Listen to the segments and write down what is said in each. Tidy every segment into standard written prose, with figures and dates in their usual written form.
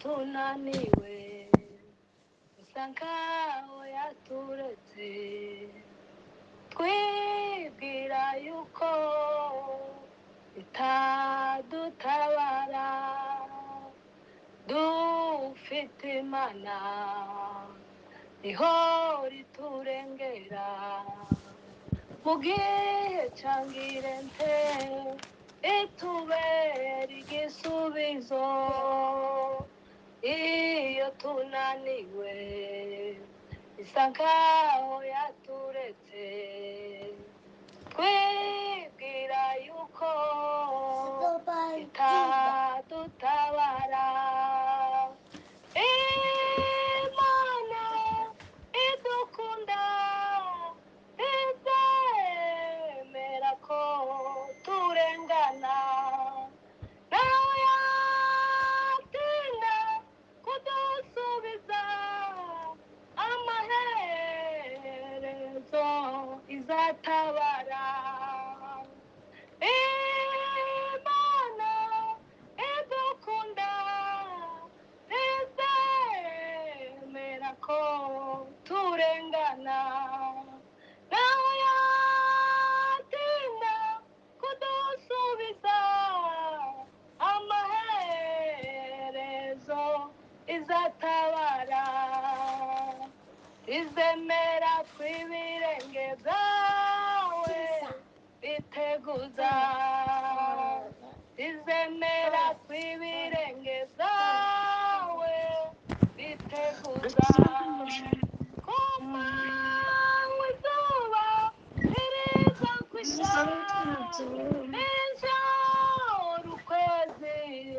tunaniwe usa nkaho yaturetse twibwira yuko itadutabara dufite imana ihora iturengera mu gihe cyangirente itubera igisubizo iyo tunaniwe isa nkaho yaturetse twibwira yuko itadutabara imana idukunda izemera ko turengana nawe yatinda kudusubiza amaherezo izatabara imana idukunda izemera ko turengana nawe yatinda kudusubiza amaherezo izatabara izemera kw'ibirenge byawe biteguza izemera kw'ibirenge byawe biteguza ku manywa izuba ririza nijoro ukwezi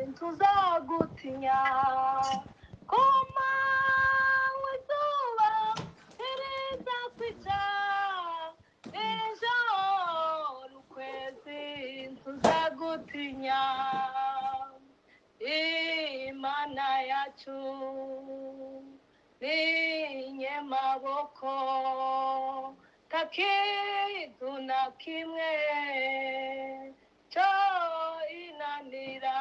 ntuzagutinya ku manywa izuba ririza kwica nijoro ukwezi ntuzagutinya imana yacu ninyemaboko takintu na kimwe cyo inanira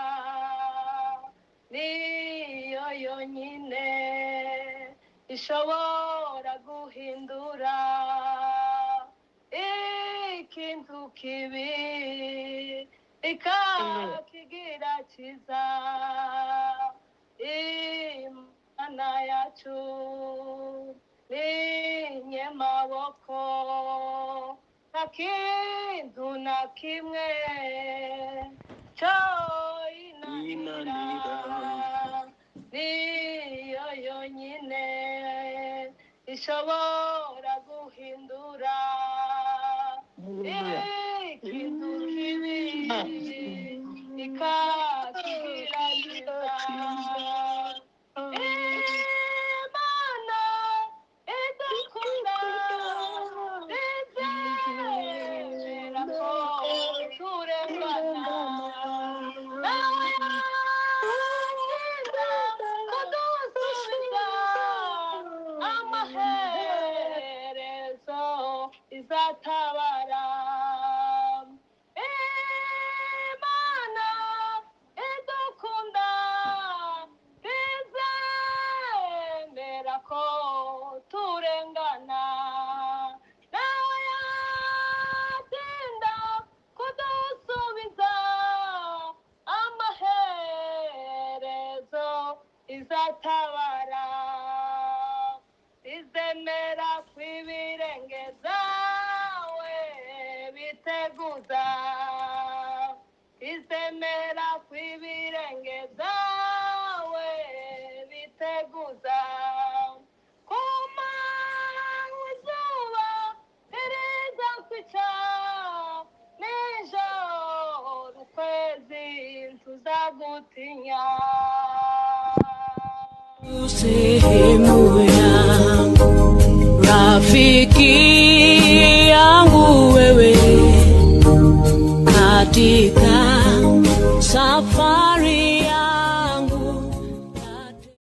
niyo yonyine ishobora guhindura ikintu kibi ikakigira cyiza imana yacu ninyemaboko nta kintu na kimwe cyo inanira niyo yonyine ishobora guhindura ikintu kibi ikakigira cyiza imana idukunda izemera ko turengana nawe yatinda kudusubiza amaherezo izatabara imana idukunda izemera ko turengana nawe yatinda kudusubiza amaherezo izatabara izemera kw'ibirenge byawe biteguza izemera kw'ibirenge byawe biteguza ku manywa izuba ririza kwica nijoro ukwezi ntuzagutinya sehemu yangu rafiki